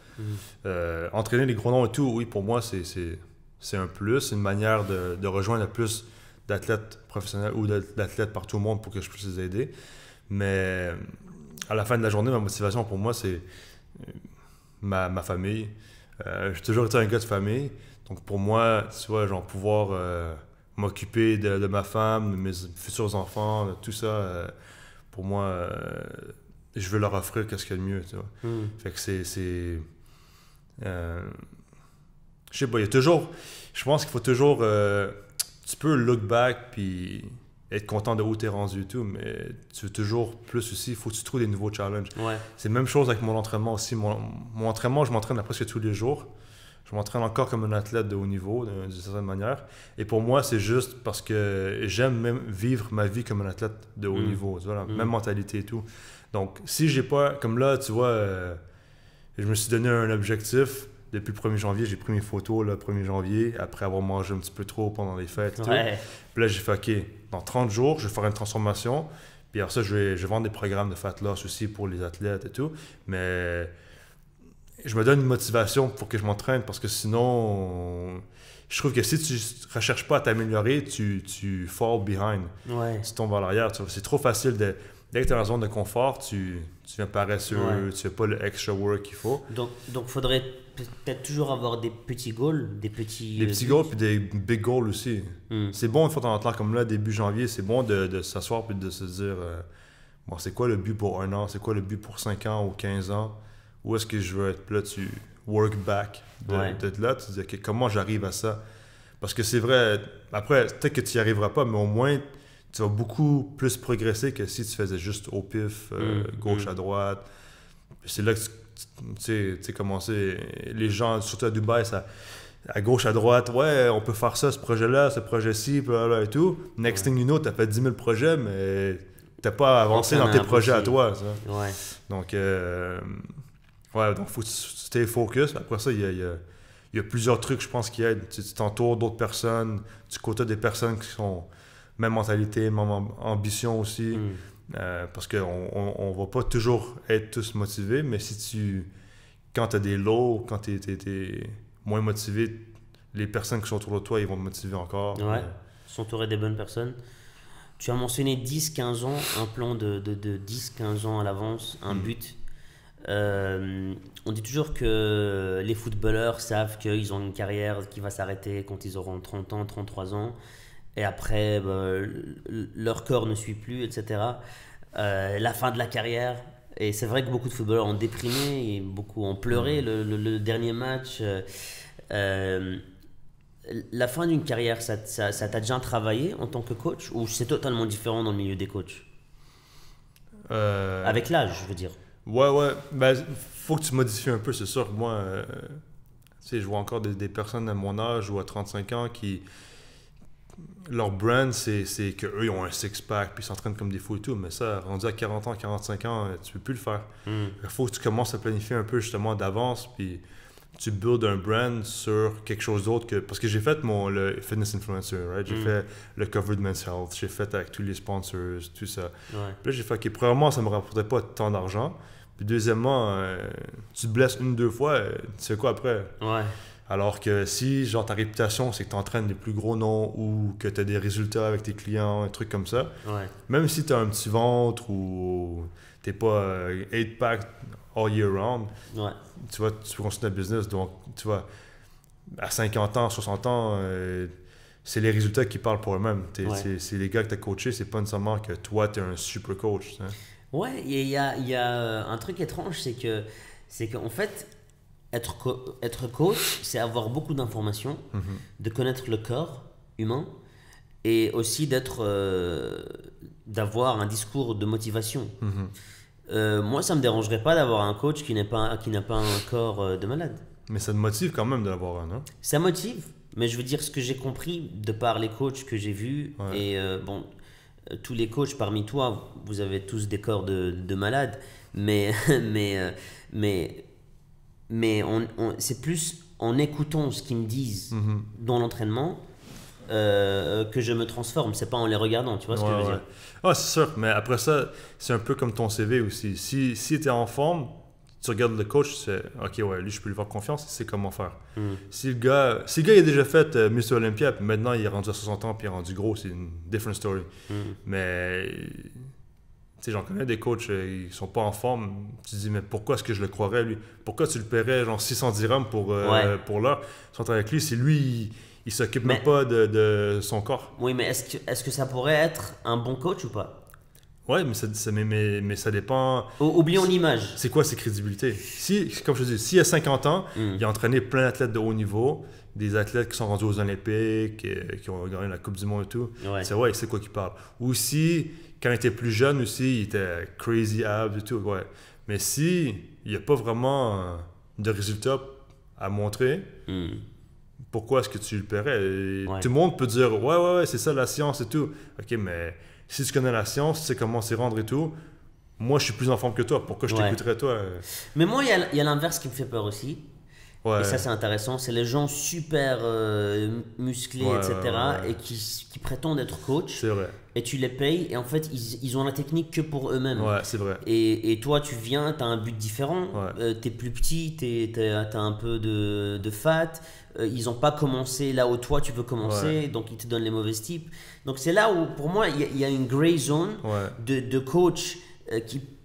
Entraîner les gros noms et tout, oui, pour moi, c'est un plus. C'est une manière de rejoindre le plus d'athlètes professionnels ou d'athlètes par tout le monde pour que je puisse les aider. Mais à la fin de la journée, ma motivation pour moi, c'est ma famille. J'ai toujours été un gars de famille. Donc pour moi, tu vois, genre pouvoir m'occuper de ma femme, de mes futurs enfants, de tout ça, pour moi, je veux leur offrir qu'est-ce qu'il y a de mieux, tu vois. Fait que je sais pas, il y a toujours... Je pense qu'il faut toujours... tu peux look back puis être content de où t'es rendu et tout, mais tu veux toujours plus aussi. Il faut que tu trouves des nouveaux challenges. Ouais. C'est la même chose avec mon entraînement aussi. Mon entraînement, je m'entraîne presque tous les jours. Je m'entraîne encore comme un athlète de haut niveau, d'une certaine manière. Et pour moi, c'est juste parce que j'aime même vivre ma vie comme un athlète de haut niveau. Tu vois, la même mentalité et tout. Donc, si j'ai pas... Comme là, tu vois, je me suis donné un objectif. Depuis le 1er janvier, j'ai pris mes photos le 1er janvier, après avoir mangé un petit peu trop pendant les fêtes et tout. Puis là, j'ai fait, OK, dans 30 jours, je vais faire une transformation. Puis après ça, je vais vendre des programmes de fat loss aussi pour les athlètes et tout. Mais je me donne une motivation pour que je m'entraîne parce que sinon, je trouve que si tu ne recherches pas à t'améliorer, tu fall behind. Ouais. Tu tombes à l'arrière. C'est trop facile de. Dès que tu es dans la zone de confort, tu viens paresseux, tu fais pas le extra work qu'il faut. Donc faudrait peut-être toujours avoir des petits goals, des petits goals puis des big goals aussi. C'est bon une fois ton temps comme là, début janvier, c'est bon de s'asseoir puis de se dire bon, c'est quoi le but pour 1 an, c'est quoi le but pour 5 ans ou 15 ans, où est-ce que je veux être. Puis là, tu work back de là, tu te dis okay, comment j'arrive à ça. Parce que c'est vrai, après, peut-être que tu n'y arriveras pas, mais au moins, tu vas beaucoup plus progresser que si tu faisais juste au pif, gauche à droite. C'est là que tu sais, commencer. Les gens, surtout à Dubaï, ça, à gauche, à droite, ouais, on peut faire ça, ce projet-là, ce projet-ci, et tout. Next thing you know, tu as fait 10 000 projets, mais tu n'as pas avancé dans tes projets à toi. Ça. Ouais. Donc, donc il faut que tu stay focus. Après ça, il y a plusieurs trucs, je pense, qui aident. Tu t'entoures d'autres personnes, tu côtoies des personnes qui sont même mentalité, même ambition aussi. Parce qu'on ne va pas toujours être tous motivés, mais quand tu as des lows, quand tu es moins motivé, les personnes qui sont autour de toi, ils vont te motiver encore. Ouais, s'entourer des bonnes personnes. Tu as mentionné 10-15 ans, un plan de 10-15 ans à l'avance, un but. On dit toujours que les footballeurs savent qu'ils ont une carrière qui va s'arrêter quand ils auront 30 ans, 33 ans. Et après, leur corps ne suit plus, etc. La fin de la carrière. Et c'est vrai que beaucoup de footballeurs ont déprimé et beaucoup ont pleuré le dernier match. La fin d'une carrière, ça t'a déjà travaillé en tant que coach ou c'est totalement différent dans le milieu des coachs? Avec l'âge, je veux dire. Ouais. Ben, faut que tu modifies un peu, c'est sûr. Moi, tu sais, je vois encore des personnes à mon âge ou à 35 ans qui... Leur brand, c'est qu'eux, ils ont un six-pack puis ils s'entraînent comme des fous et tout. Mais ça, rendu à 40 ans, 45 ans, tu peux plus le faire. Il faut que tu commences à planifier un peu justement d'avance puis tu builds un brand sur quelque chose d'autre que... Parce que j'ai fait le fitness influencer, right? J'ai fait le covered men's health, j'ai fait avec tous les sponsors, tout ça. Puis là, j'ai fait, OK, premièrement, ça me rapportait pas tant d'argent. Puis deuxièmement, tu te blesses 1-2 fois, tu sais quoi après? Ouais. Alors que si, genre, ta réputation, c'est que tu entraînes les plus gros noms ou que tu as des résultats avec tes clients, un truc comme ça, même si tu as un petit ventre ou t'es pas 8-pack all year round, tu peux continuer le business. Donc, tu vois, à 50 ans, 60 ans, c'est les résultats qui parlent pour eux-mêmes. C'est les gars que tu as coachés, c'est pas nécessairement que toi, tu es un super coach. Hein. Ouais, il y a un truc étrange, c'est qu'en fait, être coach, c'est avoir beaucoup d'informations, de connaître le corps humain et aussi d'avoir un discours de motivation. Moi, ça me dérangerait pas d'avoir un coach qui n'a pas un corps de malade. Mais ça te motive quand même de l'avoir un, non? Ça motive, mais je veux dire ce que j'ai compris de par les coachs que j'ai vus et tous les coachs parmi toi, vous avez tous des corps de malades, mais c'est plus en écoutant ce qu'ils me disent dans l'entraînement que je me transforme. C'est pas en les regardant, tu vois ce que je veux dire? Ah, c'est sûr, mais après ça, c'est un peu comme ton CV aussi. Si tu es en forme, tu regardes le coach, tu sais, OK, ouais, lui, je peux lui faire confiance, il sait comment faire. Si le gars il a déjà fait Miss Olympia, puis maintenant il est rendu à 60 ans, puis il est rendu gros, c'est une different story. Mais, tu sais, j'en connais des coachs, ils sont pas en forme. Tu te dis, mais pourquoi est-ce que je le croirais, lui? Pourquoi tu le paierais, genre 600 dirhams pour l'heure? S'entendre avec lui, c'est lui, il s'occupe même pas de son corps. Oui, mais est-ce que ça pourrait être un bon coach ou pas? Ouais, mais ça dépend. Oublions l'image. C'est quoi ses crédibilités? Comme je te dis, s'il a 50 ans, il a entraîné plein d'athlètes de haut niveau, des athlètes qui sont rendus aux Olympiques, qui ont gagné la Coupe du Monde et tout, il sait quoi qu'il parle. Ou si, quand il était plus jeune aussi, il était crazy abs et tout, Mais si il n'y a pas vraiment de résultats à montrer, pourquoi est-ce que tu le paierais? Tout le monde peut dire, ouais, c'est ça la science et tout. OK, mais si tu connais la science, tu sais comment s'y rendre et tout, moi, je suis plus en forme que toi. Pourquoi je t'écouterais, toi? Mais moi, il y a l'inverse qui me fait peur aussi. Ouais. Et ça, c'est intéressant. C'est les gens super musclés, Ouais, etc. ouais. et qui prétendent être coach. C'est vrai. Et tu les payes. Et en fait, ils ont la technique que pour eux-mêmes. Ouais, c'est vrai. Et toi, tu viens, tu as un but différent. Ouais. T'es plus petit, t'as un peu de fat. Ils n'ont pas commencé là où toi, tu veux commencer. Ouais. Donc, ils te donnent les mauvaises types. Donc, c'est là où, pour moi, il y a une gray zone Ouais. de coach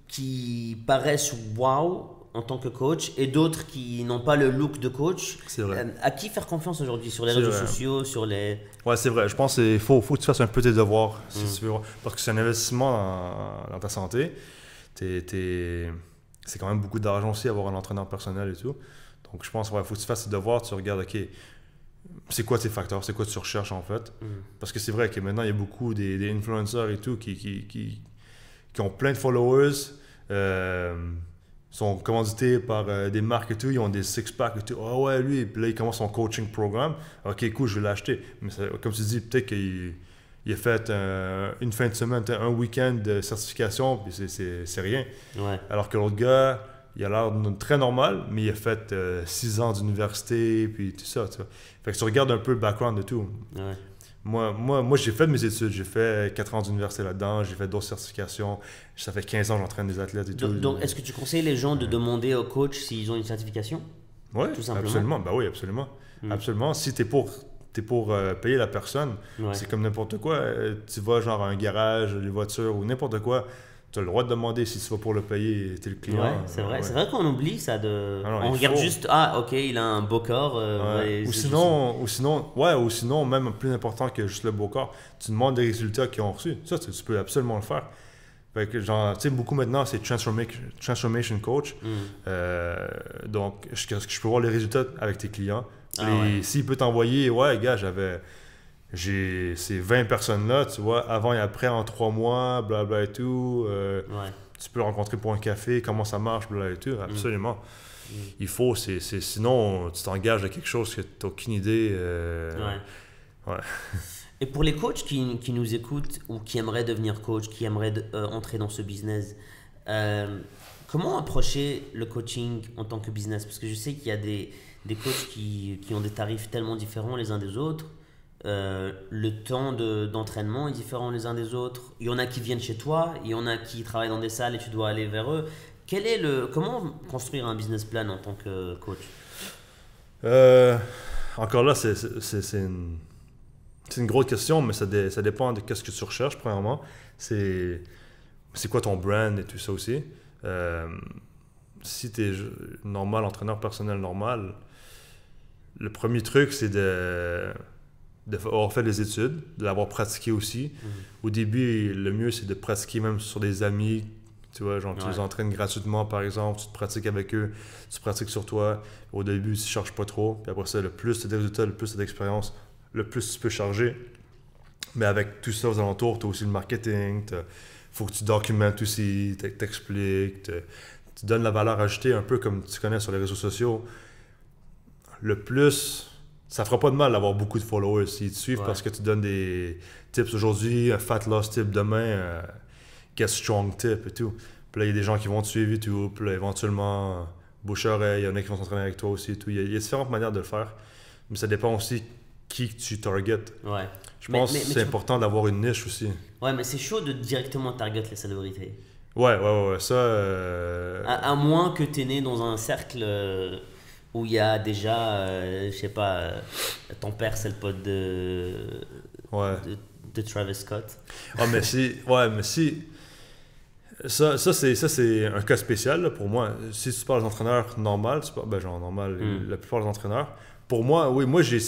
qui paraissent wow en tant que coach et d'autres qui n'ont pas le look de coach. C'est vrai. À qui faire confiance aujourd'hui sur les C'est réseaux vrai. sociaux, sur les... Ouais, c'est vrai. Je pense qu'il faut que tu fasses un peu tes devoirs, si tu veux. Parce que c'est un investissement dans ta santé. C'est quand même beaucoup d'argent aussi, avoir un entraîneur personnel et tout. Donc, je pense qu'il faut que tu fasses tes devoirs, tu regardes, OK, c'est quoi tes facteurs, c'est quoi tu recherches en fait. Parce que c'est vrai que maintenant, il y a beaucoup des influenceurs et tout qui ont plein de followers, sont commandités par des marques et tout, ils ont des six-packs et tout. Ah ouais, lui, puis là, il commence son coaching programme. OK, cool, je vais l'acheter. Mais comme tu dis, peut-être qu'il a fait une fin de semaine, un week-end de certification, puis c'est rien. Ouais. Alors que l'autre gars, il a l'air très normal, mais il a fait 6 ans d'université, puis tout ça, tu vois. Fait que tu regardes un peu le background de tout. Ouais. Moi, j'ai fait mes études, j'ai fait 4 ans d'université là-dedans, j'ai fait d'autres certifications, ça fait 15 ans que j'entraîne des athlètes et tout. Donc, est-ce que tu conseilles les gens de demander au coach s'ils ont une certification? Oui, tout simplement? absolument. Ben oui, absolument. Absolument. Si t'es pour payer la personne, Ouais. c'est comme n'importe quoi. Tu vas genre à un garage, les voitures ou n'importe quoi, tu as le droit de demander si tu vas pour le payer, t'es le client. Ouais, c'est vrai. Ouais. C'est vrai qu'on oublie ça de. Ah non, on il regarde faut. juste, ah, ok, il a un beau corps. Ouais. ouais, Ou c'est sinon, même plus important que juste le beau corps, tu demandes des résultats qu'ils ont reçus. Ça, tu peux absolument le faire. Fait que genre, tu sais, beaucoup maintenant, c'est transformation coach. Donc, je peux voir les résultats avec tes clients. Ah ouais. S'il peut t'envoyer, ouais, gars, j'ai ces 20 personnes-là, tu vois, avant et après en 3 mois, blabla et tout. Ouais. Tu peux le rencontrer pour un café, comment ça marche, blabla et tout. Absolument. Il faut, sinon, tu t'engages à quelque chose que tu n'as aucune idée. Ouais. Et pour les coachs qui nous écoutent ou qui aimeraient devenir coach, qui aimeraient entrer dans ce business, comment approcher le coaching en tant que business? Parce que je sais qu'il y a des coachs qui ont des tarifs tellement différents les uns des autres. Le temps d'entraînement est différent les uns des autres. Il y en a qui viennent chez toi, il y en a qui travaillent dans des salles et tu dois aller vers eux. Comment construire un business plan en tant que coach? Encore là, c'est une grosse question, mais ça dépend de ce que tu recherches, premièrement. C'est quoi ton brand et tout ça aussi. Si tu es normal, entraîneur personnel normal, le premier truc, c'est d'avoir fait des études, de l'avoir pratiqué aussi. Au début, le mieux, c'est de pratiquer même sur des amis. Tu vois, genre, tu les entraînes gratuitement, par exemple, tu te pratiques avec eux, tu pratiques sur toi. Au début, tu ne charges pas trop. Puis après ça, le plus tu as de résultats, le plus tu as d'expérience, le plus tu peux charger. Mais avec tout ça aux alentours, tu as aussi le marketing, il faut que tu documentes aussi, t'expliques, tu donnes la valeur ajoutée un peu comme tu connais sur les réseaux sociaux. Le plus, ça fera pas de mal d'avoir beaucoup de followers s'ils te suivent parce que tu donnes des tips aujourd'hui, un fat loss tip demain, get strong tip et tout. Puis là, il y a des gens qui vont te suivre et tout. Puis là, éventuellement, bouche-oreille, il y en a qui vont s'entraîner avec toi aussi et tout. Il y a différentes manières de le faire. Mais ça dépend aussi qui tu targetes. Ouais. Je pense que c'est important d'avoir une niche aussi. Ouais, mais c'est chaud de directement target les célébrités. Ouais, ça... À moins que tu es né dans un cercle où il y a déjà, je sais pas, ton père c'est le pote de Travis Scott. Ah, mais si... Ouais, mais si... Ça c'est un cas spécial là, pour moi. Si tu parles d'entraîneurs normal, la plupart des entraîneurs, pour moi, oui, moi j'ai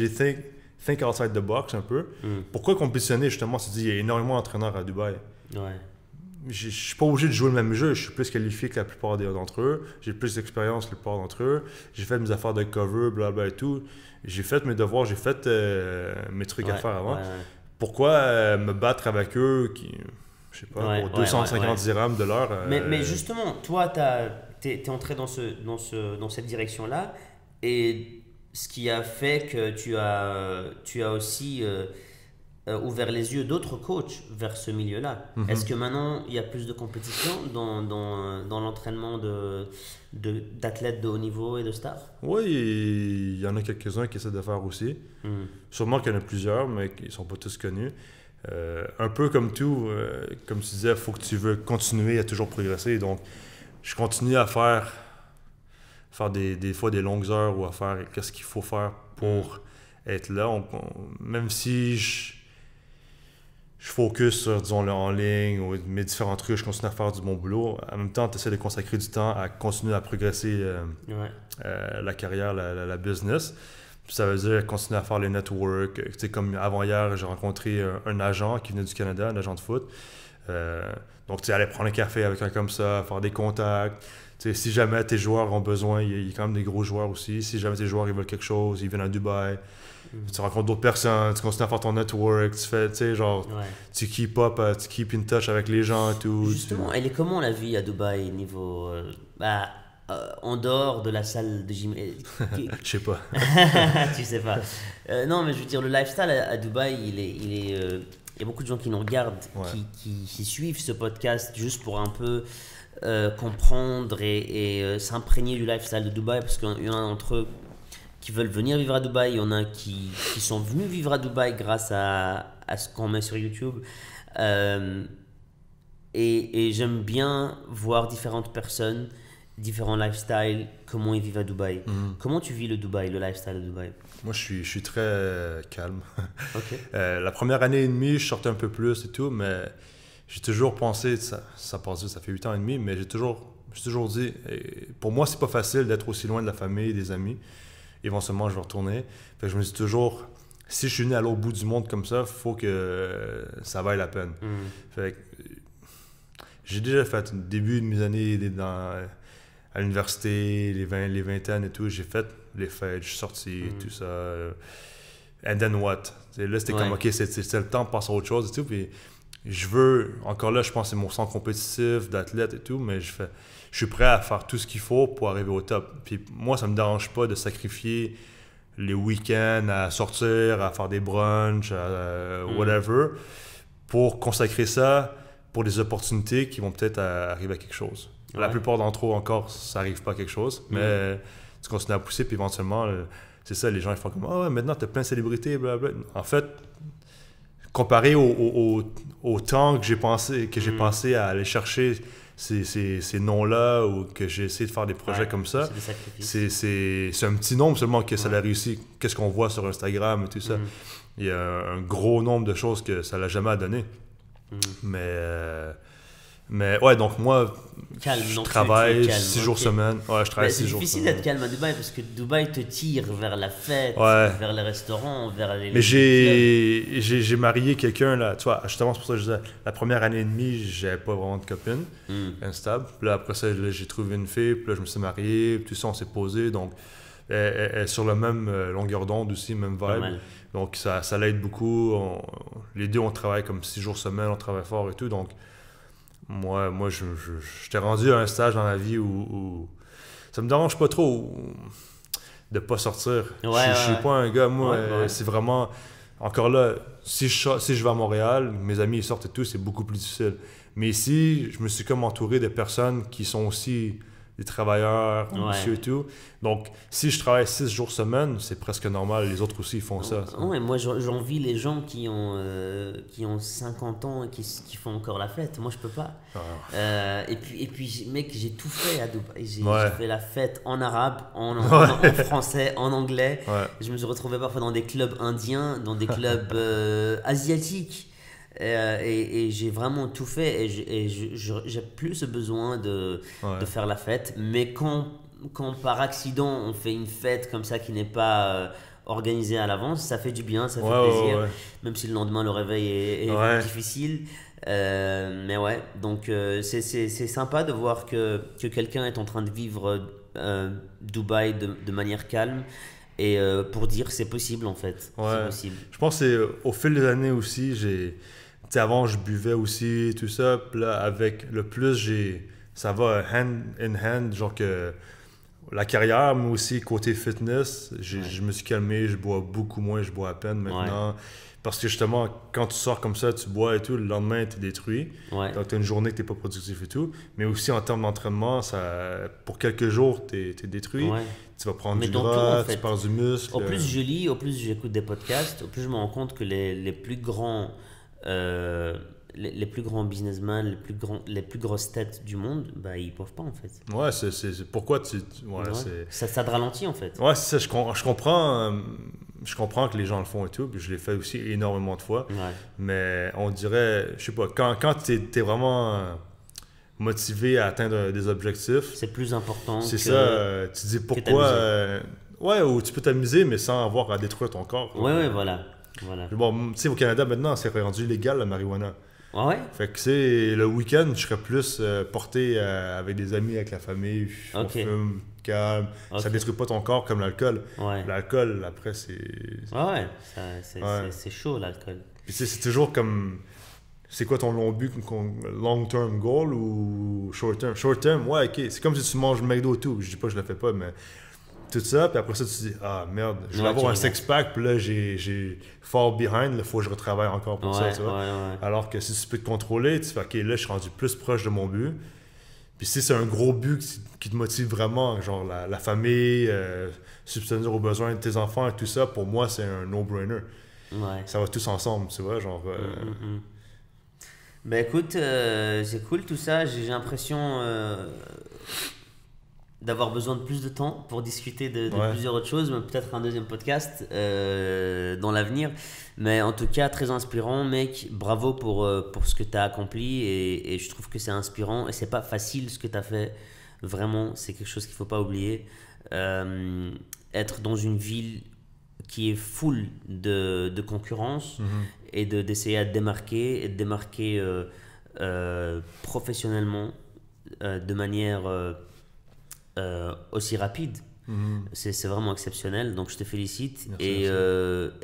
think outside the box un peu. Pourquoi compétitionner justement? Tu dis, il y a énormément d'entraîneurs à Dubaï. Ouais. Je suis pas obligé de jouer le même jeu, je suis plus qualifié que la plupart d'entre eux, j'ai plus d'expérience que la plupart d'entre eux, j'ai fait mes affaires de cover, blablabla et tout, j'ai fait mes devoirs, j'ai fait mes trucs à faire avant. Pourquoi me battre avec eux je sais pas, pour 250 dirhams de l'heure? Mais justement, toi, t'es entré dans cette direction-là, et ce qui a fait que tu as aussi ouvert les yeux d'autres coachs vers ce milieu-là. Est-ce que maintenant, il y a plus de compétition dans l'entraînement d'athlètes de haut niveau et de stars? Oui, il y en a quelques-uns qui essaient de faire aussi. Sûrement qu'il y en a plusieurs, mais qui ne sont pas tous connus. Un peu comme tout, comme tu disais, il faut que tu veux continuer à toujours progresser. Donc, je continue à faire des fois des longues heures ou à faire qu'est-ce qu'il faut faire pour être là. Même si je focus sur, disons, le en ligne ou mes différents trucs, je continue à faire du bon boulot. En même temps, tu essaies de consacrer du temps à continuer à progresser la carrière, la business. Puis ça veut dire continuer à faire les networks. Tu sais, comme avant-hier, j'ai rencontré un agent qui venait du Canada, un agent de foot. Donc, tu sais, aller prendre un café avec un comme ça, faire des contacts. Tu sais, si jamais tes joueurs ont besoin, il y a quand même des gros joueurs aussi. Si jamais tes joueurs ils veulent quelque chose, ils viennent à Dubaï. Tu rencontres d'autres personnes, tu continues à faire ton network, tu fais, tu sais, genre, tu keep up, tu keep in touch avec les gens et tout. Justement, elle est comment la vie à Dubaï niveau en dehors de la salle de gym? Je sais pas. Tu sais pas. Non, mais je veux dire, le lifestyle à Dubaï, il y a beaucoup de gens qui nous regardent, qui suivent ce podcast juste pour un peu comprendre et s'imprégner du lifestyle de Dubaï, parce qu'il y en a d'entre eux qui veulent venir vivre à Dubaï, il y en a qui sont venus vivre à Dubaï grâce à ce qu'on met sur YouTube. Et j'aime bien voir différentes personnes, différents lifestyles, comment ils vivent à Dubaï. Comment tu vis le lifestyle de Dubaï? Moi, je suis très calme. Okay. La première année et demie, je sortais un peu plus et tout, mais j'ai toujours pensé, ça fait 8 ans et demi, mais j'ai toujours dit, pour moi, c'est pas facile d'être aussi loin de la famille, des amis. Éventuellement, je vais retourner. Fait que je me dis toujours, si je suis né à l'autre bout du monde comme ça, il faut que ça vaille la peine. Fait que, j'ai déjà fait le début de mes années à l'université, les vingtaines et tout. J'ai fait les fêtes, je suis sorti, tout ça. And then what? T'sais, là, c'était comme, OK, c'est le temps de passer à autre chose et tout. Puis encore là, je pense que c'est mon sang compétitif, d'athlète et tout, mais je suis prêt à faire tout ce qu'il faut pour arriver au top. Puis moi, ça me dérange pas de sacrifier les week-ends à sortir, à faire des brunchs, whatever, pour consacrer ça pour des opportunités qui vont peut-être arriver à quelque chose. La plupart d'entre eux encore, ça n'arrive pas à quelque chose, mais tu continues à pousser, puis éventuellement, c'est ça, les gens ils font comme « Ah ouais, maintenant t'as plein de célébrités, blablabla. » En fait, comparé au temps que j'ai passé à aller chercher ces noms-là ou que j'ai essayé de faire des projets comme ça, c'est un petit nombre seulement que ça a réussi. Qu'est-ce qu'on voit sur Instagram et tout ça. Il y a un gros nombre de choses que ça l'a jamais donné. Mais ouais, donc moi, je travaille 6 jours semaine. Ouais, je travaille 6 jours semaine. C'est difficile d'être calme à Dubaï parce que Dubaï te tire vers la fête, vers les restaurants, vers les... Mais j'ai marié quelqu'un là, tu vois, justement, c'est pour ça que je disais, la première année et demie, j'avais pas vraiment de copine instable. Puis là, après ça, j'ai trouvé une fille, puis là, je me suis marié, puis tout ça, on s'est posé. Donc, elle est sur la même longueur d'onde aussi, même vibe. Donc, ça l'aide beaucoup. Les deux, on travaille comme 6 jours semaine, on travaille fort et tout. Donc, moi j'étais rendu à un stage dans la vie où ça me dérange pas trop de pas sortir. Je suis pas un gars, moi, c'est vraiment... Encore là, si je vais à Montréal, mes amis ils sortent et tout, c'est beaucoup plus difficile. Mais ici, je me suis comme entouré de personnes qui sont aussi des travailleurs, monsieur et tout. Donc, si je travaille 6 jours semaine, c'est presque normal. Les autres aussi, ils font ça. Ouais, moi, j'envie les gens qui ont 50 ans et qui font encore la fête. Moi, je peux pas. Et puis, mec, j'ai tout fait à Dubaï. J'ai fait la fête en arabe, en français, en anglais. Je me suis retrouvé parfois dans des clubs indiens, dans des clubs asiatiques. Et j'ai vraiment tout fait et j'ai plus ce besoin de faire la fête, mais quand par accident on fait une fête comme ça qui n'est pas organisée à l'avance, ça fait du bien, ça fait plaisir, même si le lendemain le réveil est difficile, mais ouais, donc c'est sympa de voir que quelqu'un est en train de vivre Dubaï de manière calme. Et pour dire c'est possible en fait, c'est possible. Je pense que c'est au fil des années aussi, avant je buvais aussi tout ça, puis là avec le plus ça va hand in hand, genre que la carrière, mais aussi côté fitness, je me suis calmé, je bois beaucoup moins, je bois à peine maintenant, Parce que justement, quand tu sors comme ça, tu bois et tout, le lendemain, tu es détruit. Ouais. Donc, tu as une journée que tu n'es pas productif et tout. Mais aussi, en termes d'entraînement, pour quelques jours, tu es détruit. Ouais. Tu vas prendre Mais du dans tout, gras, en fait. tu perds du muscle. Au plus je lis, au plus j'écoute des podcasts, au plus je me rends compte que les plus grands, les plus grands businessmen, les plus grosses têtes du monde, bah, ils boivent pas en fait. Ouais, pourquoi ouais, Ouais. Ça te ralentit en fait. Ouais, c'est ça, je comprends que les gens le font et tout, puis je l'ai fait aussi énormément de fois. Ouais. Mais on dirait, je sais pas, quand t'es vraiment motivé à atteindre des objectifs, C'est plus important c'est que, ça, tu te dis pourquoi. Ouais, ou tu peux t'amuser, mais sans avoir à détruire ton corps. Ouais, voilà. Voilà. Bon, tu sais, au Canada maintenant, c'est rendu légal la marijuana. Ouais. Fait que c'est le week-end, je serais plus porté avec des amis, avec la famille, on Ok. fume, calme, ça Ok. détruit pas ton corps comme l'alcool. Ouais. L'alcool, après, c'est... Ouais, Ouais. c'est chaud l'alcool. Puis c'est toujours comme... C'est quoi ton long-term goal ou short-term? Short-term, ouais, ok. C'est comme si tu manges McDo et tout. Je dis pas que je le fais pas, mais tout ça, puis après ça, tu te dis, ah merde, je vais Ouais, avoir un tu regardes. six-pack, puis là, j'ai fall behind, il faut que je retravaille encore pour ça, Ouais, tu vois. ouais. Alors que si tu peux te contrôler, tu fais, ok, là, je suis rendu plus proche de mon but. Puis si c'est un gros but qui te motive vraiment, genre la famille, subvenir aux besoins de tes enfants et tout ça, pour moi, c'est un no-brainer. Ouais. Ça va tous ensemble, tu vois, genre... Mm. Ben écoute, c'est cool tout ça. J'ai l'impression d'avoir besoin de plus de temps pour discuter de Ouais. plusieurs autres choses, mais peut-être un deuxième podcast dans l'avenir. Mais en tout cas, très inspirant, mec. Bravo pour ce que tu as accompli et je trouve que c'est inspirant et c'est pas facile ce que tu as fait. Vraiment, c'est quelque chose qu'il faut pas oublier. Être dans une ville qui est full de concurrence et d'essayer de te démarquer professionnellement de manière aussi rapide. C'est vraiment exceptionnel, donc je te félicite. Merci,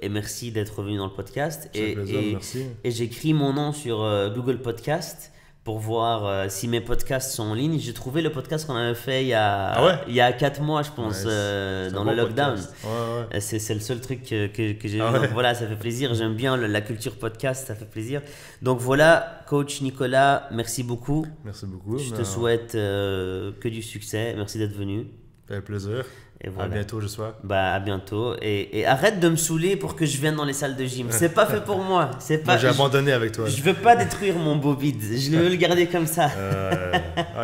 Et merci d'être revenu dans le podcast. C'est un plaisir, merci. Et j'écris mon nom sur Google Podcast pour voir si mes podcasts sont en ligne. J'ai trouvé le podcast qu'on avait fait il y a 4 mois, je pense, Ouais, c'est dans un le bon lockdown. podcast. Ouais. C'est le seul truc que j'ai Ah vu. Donc ouais. voilà, ça fait plaisir. J'aime bien la culture podcast, ça fait plaisir. Donc voilà, coach Nicolas, merci beaucoup. Merci beaucoup. Je te souhaite que du succès. Merci d'être venu. Ça fait plaisir. Et voilà. À bientôt, j'espère. Bah, à bientôt. Et arrête de me saouler pour que je vienne dans les salles de gym. C'est pas fait pour moi. C'est pas. Moi, j'ai abandonné avec toi. Je veux pas détruire mon beau bide. Je veux le garder comme ça.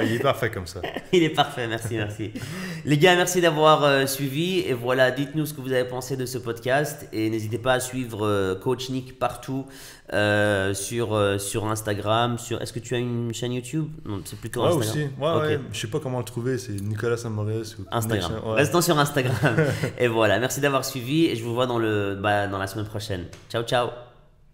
Il est parfait comme ça. Il est parfait, merci. Les gars, merci d'avoir suivi. Et voilà, dites-nous ce que vous avez pensé de ce podcast. Et n'hésitez pas à suivre Coach Nick partout sur Instagram. Est-ce que tu as une chaîne YouTube? Non, c'est plutôt Ouais, Instagram. aussi. Ouais, Ok. ouais. Je sais pas comment le trouver. C'est Nicolas Saint-Maurice ou Instagram. Ouais. Restons sur Instagram. Et voilà, merci d'avoir suivi. Et je vous vois dans la semaine prochaine. Ciao, ciao.